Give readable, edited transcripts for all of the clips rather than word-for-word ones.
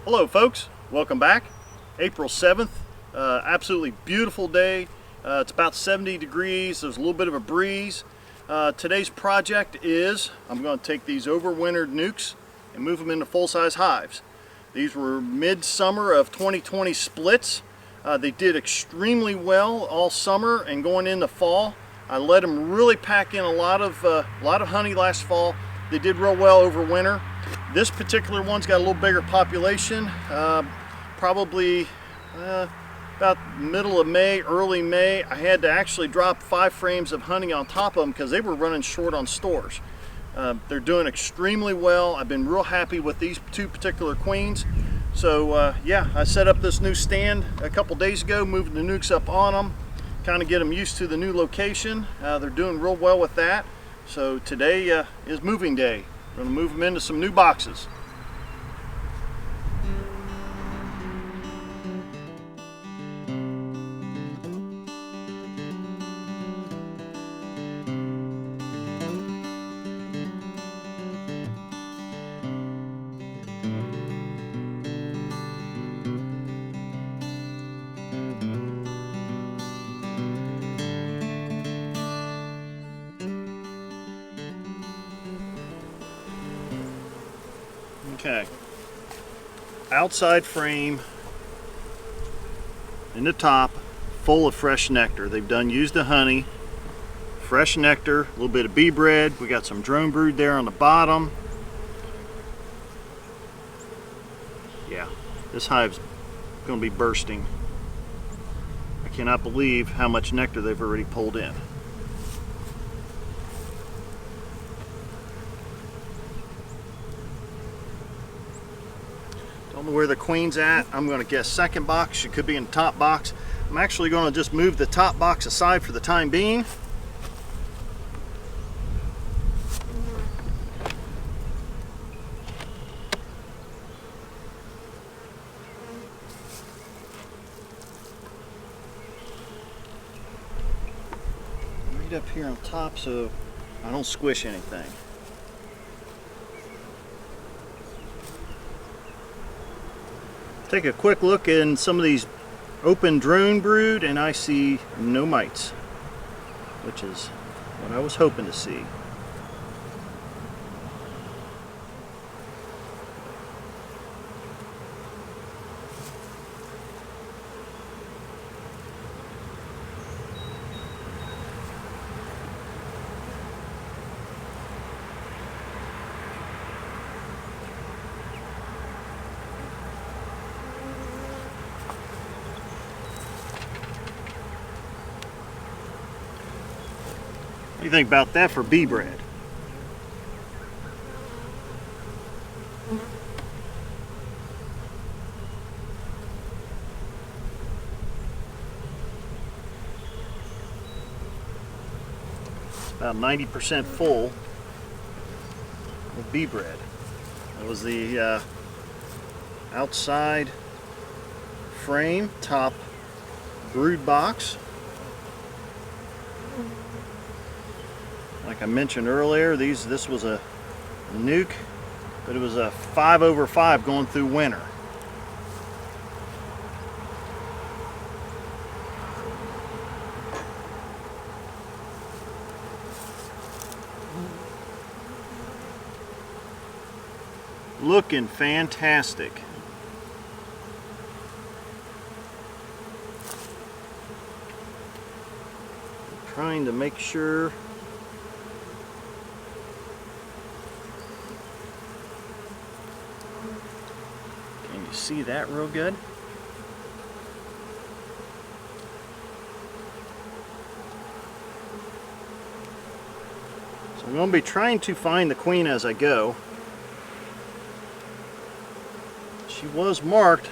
Hello folks, welcome back. April 7th, absolutely beautiful day. It's about 70 degrees, there's a little bit of a breeze. Today's project is, I'm going to take these overwintered NUCs and move them into full-size hives. These were mid-summer of 2020 splits. They did extremely well all summer and going into fall. I let them really pack in a lot of honey last fall. They did real well over winter. This particular one's got a little bigger population, probably about middle of May, early May. I had to actually drop 5 frames of honey on top of them because they were running short on stores. They're doing extremely well. I've been real happy with these 2 particular queens. So yeah, I set up this new stand a couple days ago, moved the NUCs up on them, kind of get them used to the new location. They're doing real well with that. So today is moving day. We're going to move them into some new boxes. Okay, outside frame in the top, full of fresh nectar. They've used the honey, fresh nectar, a little bit of bee bread. We got some drone brood there on the bottom. Yeah, this hive's going to be bursting. I cannot believe how much nectar they've already pulled in. Don't know where the queen's at. I'm going to guess second box. She could be in the top box. I'm actually going to just move the top box aside for the time being. Right up here on top so I don't squish anything. Take a quick look in some of these open drone brood and I see no mites, which is what I was hoping to see. What do you think about that for bee bread? About 90% full with bee bread. That was the outside frame, top brood box. Like I mentioned earlier, this was a NUC, but it was a 5/5 going through winter. Looking fantastic. I'm trying to make sure. See that real good. So I'm going to be trying to find the queen as I go. She was marked.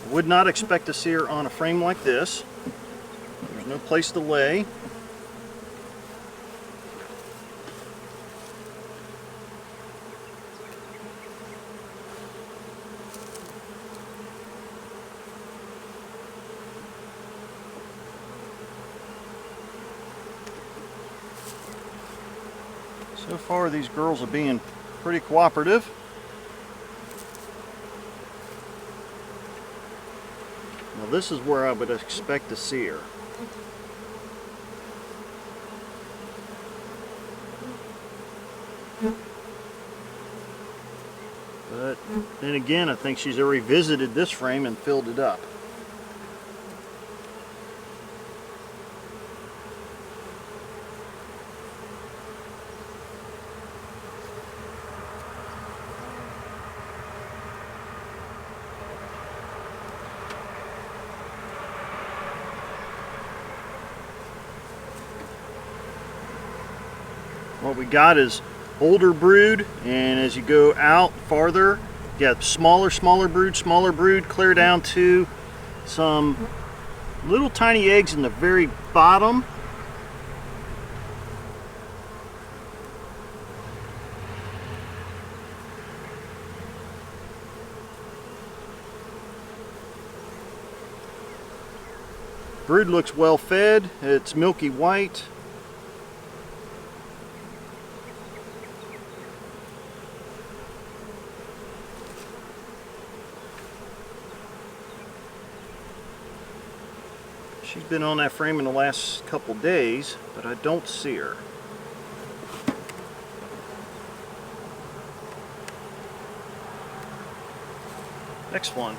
I would not expect to see her on a frame like this. There's no place to lay. So far these girls are being pretty cooperative. Now this is where I would expect to see her. But then again, I think she's already visited this frame and filled it up. What we got is older brood, and as you go out farther, you got smaller brood, clear down to some little tiny eggs in the very bottom. Brood looks well fed. It's milky white. She's been on that frame in the last couple days, but I don't see her. Next one.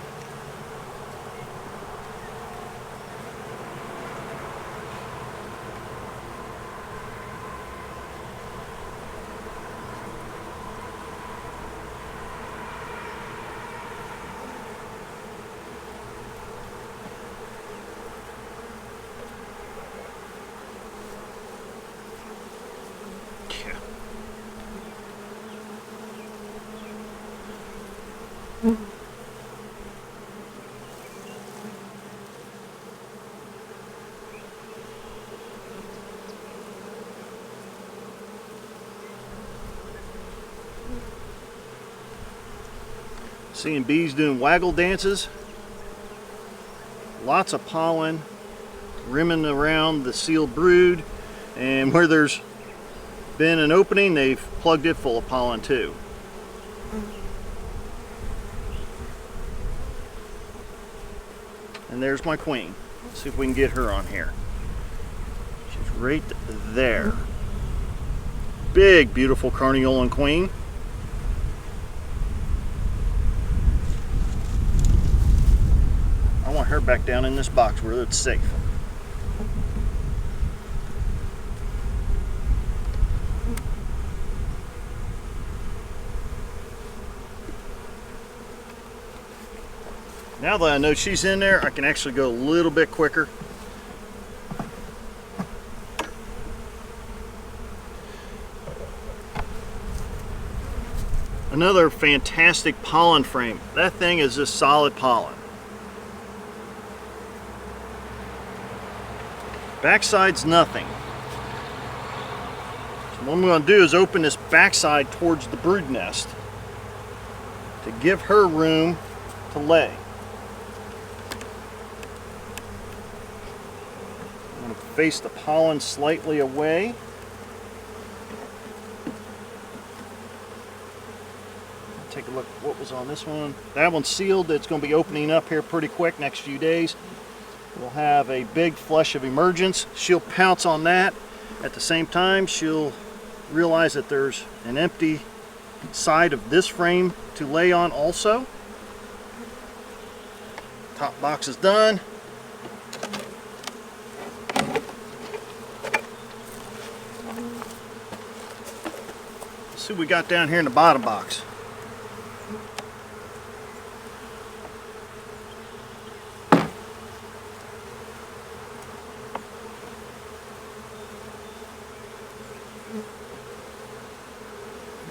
Seeing bees doing waggle dances. Lots of pollen rimming around the sealed brood, and where there's been an opening, they've plugged it full of pollen too. And there's my queen. Let's see if we can get her on here. She's right there. Big, beautiful Carniolan queen. I want her back down in this box where it's safe. Now that I know she's in there, I can actually go a little bit quicker. Another fantastic pollen frame. That thing is just solid pollen. Backside's nothing. So what I'm going to do is open this backside towards the brood nest to give her room to lay. I'm going to face the pollen slightly away. Take a look at what was on this one. That one's sealed. It's going to be opening up here pretty quick next few days. We'll have a big flush of emergence. She'll pounce on that. At the same time, she'll realize that there's an empty side of this frame to lay on also. Top box is done. Let's see what we got down here in the bottom box.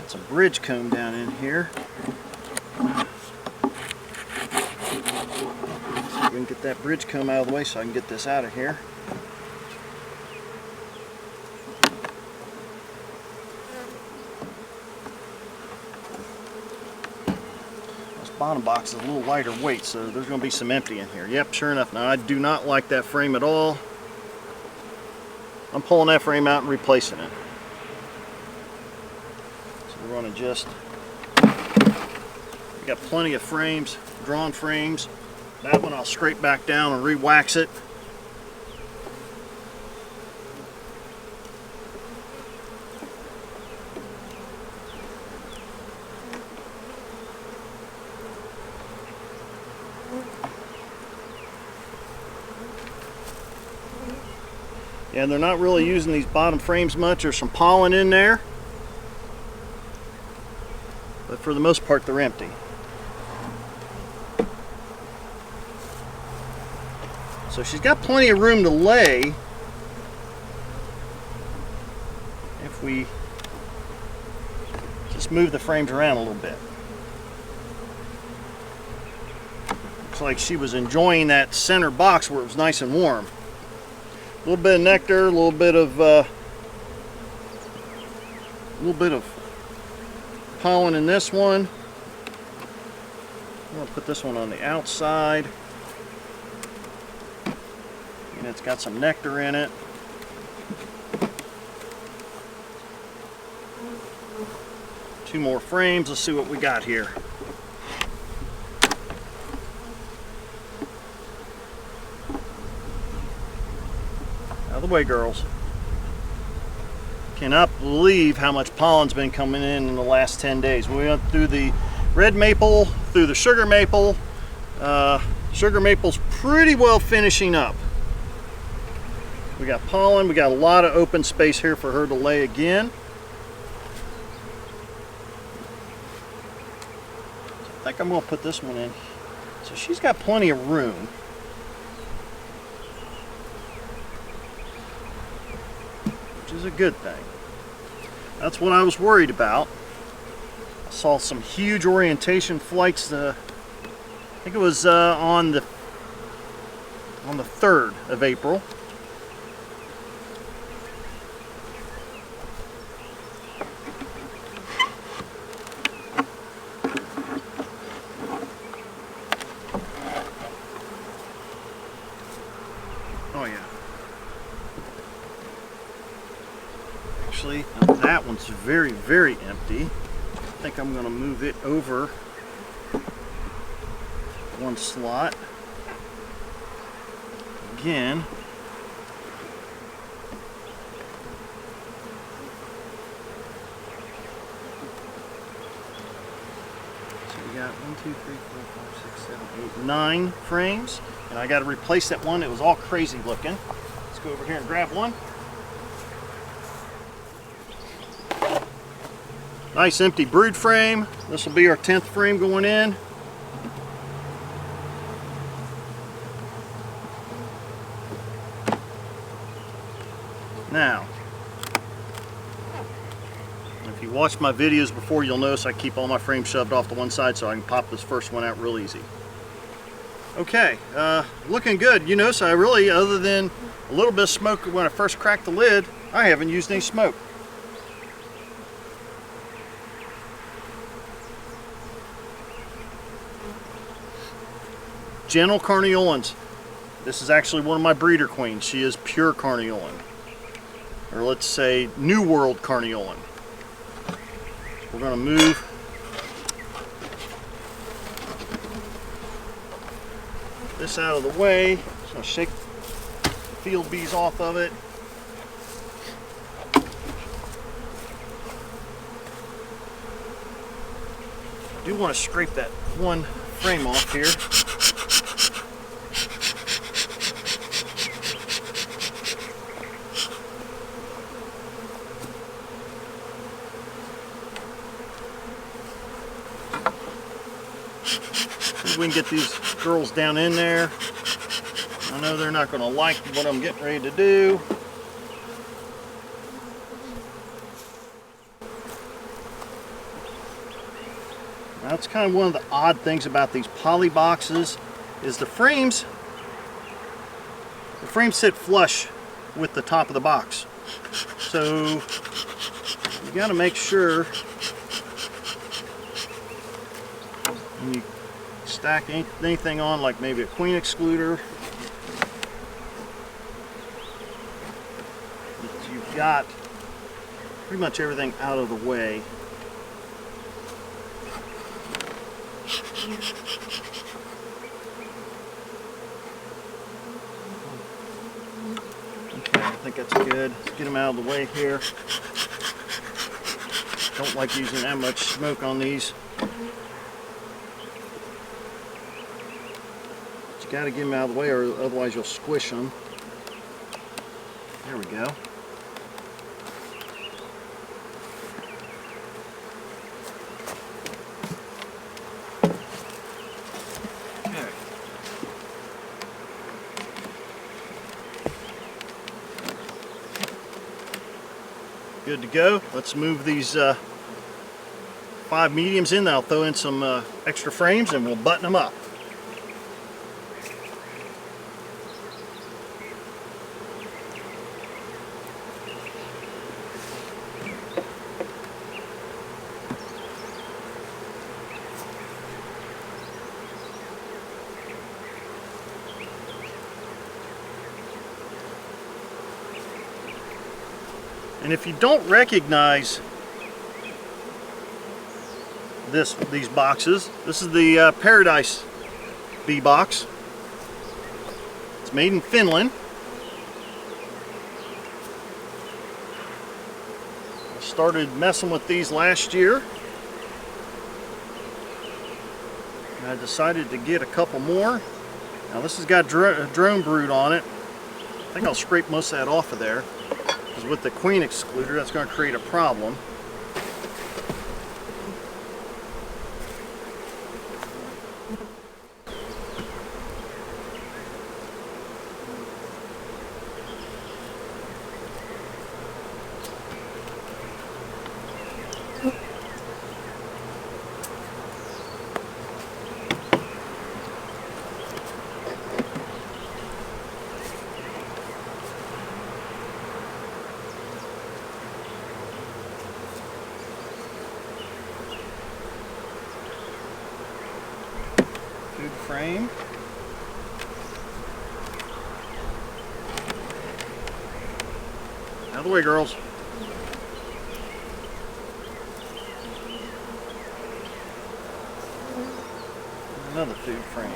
Some bridge comb down in here. So we can get that bridge comb out of the way so I can get this out of here. This bottom box is a little lighter weight, so there's going to be some empty in here. Yep, sure enough. Now I do not like that frame at all. I'm pulling that frame out and replacing it. we're going to just, we got plenty of frames, drawn frames. That one I'll scrape back down and re-wax it. And they're not really using these bottom frames much. There's some pollen in there, but for the most part they're empty. So she's got plenty of room to lay if we just move the frames around a little bit. Looks like she was enjoying that center box where it was nice and warm. A little bit of nectar, a little bit of pollen in this one. I'm going to put this one on the outside. And it's got some nectar in it. Two more frames. Let's see what we got here. Out of the way, girls. Cannot believe how much pollen's been coming in the last 10 days. We went through the red maple, through the sugar maple. Sugar maple's pretty well finishing up. We got pollen. We got a lot of open space here for her to lay again. I think I'm going to put this one in. So she's got plenty of room. Which is a good thing. That's what I was worried about. I saw some huge orientation flights. I think it was on the 3rd of April. Oh yeah. Actually, that one's very, very empty. I think I'm going to move it over one slot. Again. So we got 1, 2, 3, 4, 5, 6, 7, 8, 9 frames. And I got to replace that one. It was all crazy looking. Let's go over here and grab one. Nice empty brood frame. This will be our 10th frame going in. Now, if you watched my videos before, you'll notice I keep all my frames shoved off to one side so I can pop this first one out real easy. Okay, looking good. You notice I really, other than a little bit of smoke when I first cracked the lid, I haven't used any smoke. Gentle Carniolans. This is actually one of my breeder queens. She is pure Carniolan. Or let's say New World Carniolan. We're going to move this out of the way. Just going to shake the field bees off of it. I do want to scrape that one frame off here. We can get these girls down in there. I know they're not going to like what I'm getting ready to do. That's kind of one of the odd things about these poly boxes is the frames sit flush with the top of the box. So you got to make sure when you stack anything on, like maybe a queen excluder, that you've got pretty much everything out of the way Okay, I think that's good. Let's get them out of the way here. Don't like using that much smoke on these. But you got to get them out of the way, or otherwise you'll squish them. There we go. Okay. Good to go. Let's move these 5 mediums in. I'll throw in some extra frames and we'll button them up. And if you don't recognize these boxes, this is the Paradise bee box. It's made in Finland. I started messing with these last year. And I decided to get a couple more. Now this has got drone brood on it. I think I'll scrape most of that off of there. Because with the queen excluder, that's going to create a problem. Food frame. Out of the way, girls. Another food frame.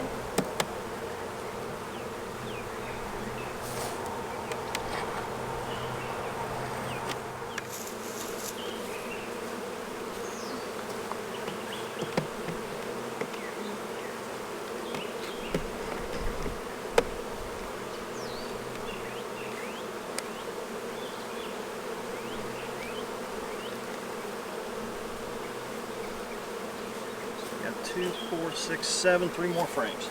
Got 2, 4, 6, 7, 3 more frames.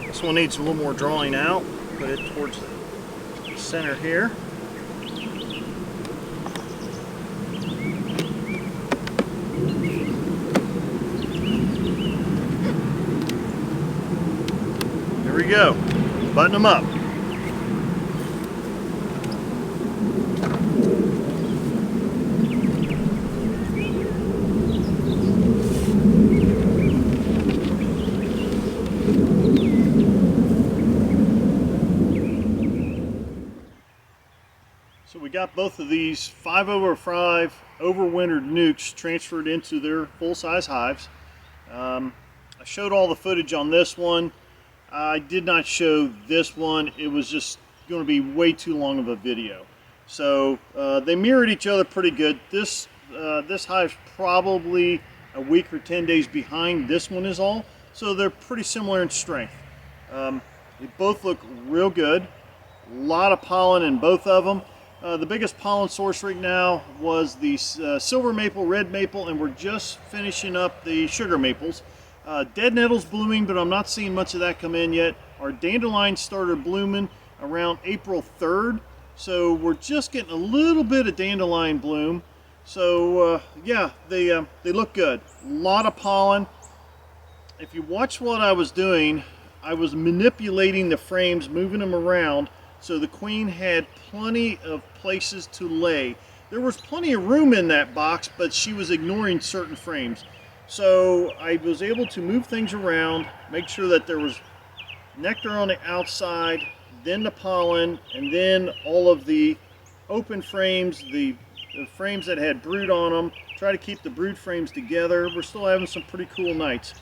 This one needs a little more drawing out. Put it towards the center here. There we go. Button them up. So we got both of these 5/5 overwintered NUCs transferred into their full-size hives. I showed all the footage on this one. I did not show this one. It was just going to be way too long of a video. So they mirrored each other pretty good. This hive's probably a week or 10 days behind this one is all. So they're pretty similar in strength. They both look real good. A lot of pollen in both of them. The biggest pollen source right now was the silver maple, red maple, and we're just finishing up the sugar maples. Dead nettles blooming, but I'm not seeing much of that come in yet. Our dandelions started blooming around April 3rd, so we're just getting a little bit of dandelion bloom. So yeah, they look good. A lot of pollen. If you watch what I was doing, I was manipulating the frames, moving them around, so the queen had plenty of places to lay. There was plenty of room in that box, but she was ignoring certain frames. So I was able to move things around, make sure that there was nectar on the outside, then the pollen, and then all of the open frames, the frames that had brood on them. Try to keep the brood frames together. We're still having some pretty cool nights.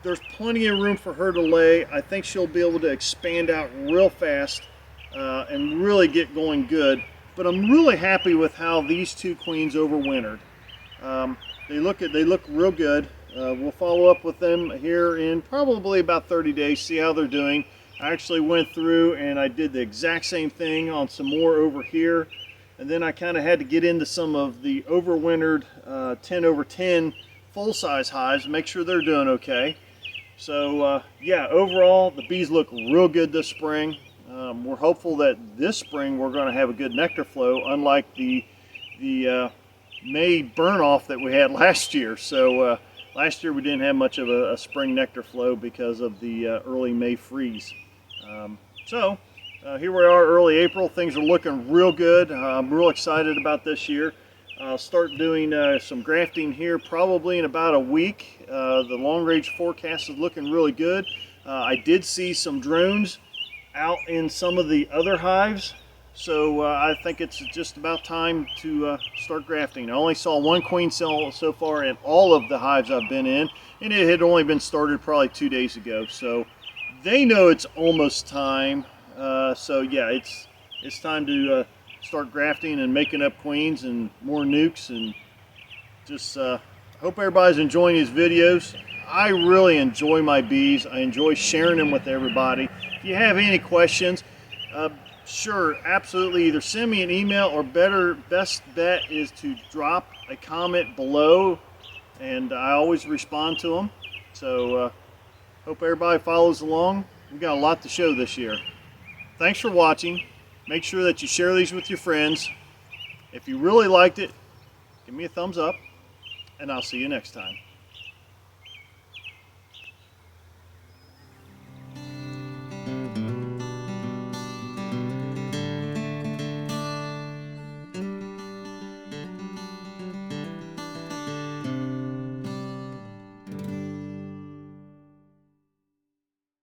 There's plenty of room for her to lay. I think she'll be able to expand out real fast and really get going good. But I'm really happy with how these two queens overwintered. They look real good. We'll follow up with them here in probably about 30 days, see how they're doing. I actually went through and I did the exact same thing on some more over here. And then I kind of had to get into some of the overwintered 10/10 full-size hives, make sure they're doing okay. So yeah, overall the bees look real good this spring. We're hopeful that this spring we're going to have a good nectar flow, unlike the May burn off that we had last year. So last year we didn't have much of a spring nectar flow because of the early May freeze. Here we are, early April. Things are looking real good. I'm real excited about this year. I'll start doing some grafting here probably in about a week. The long range forecast is looking really good. I did see some drones out in some of the other hives, so I think it's just about time to start grafting. I only saw one queen cell so far in all of the hives I've been in, and it had only been started probably 2 days ago, so they know it's almost time. So yeah, it's time to start grafting and making up queens and more NUCs, and just hope everybody's enjoying these videos. I really enjoy my bees. I enjoy sharing them with everybody. If you have any questions, sure, absolutely, either send me an email, or best bet is to drop a comment below, and I always respond to them. So hope everybody follows along. We've got a lot to show this year. Thanks for watching. Make sure that you share these with your friends. If you really liked it, give me a thumbs up, and I'll see you next time.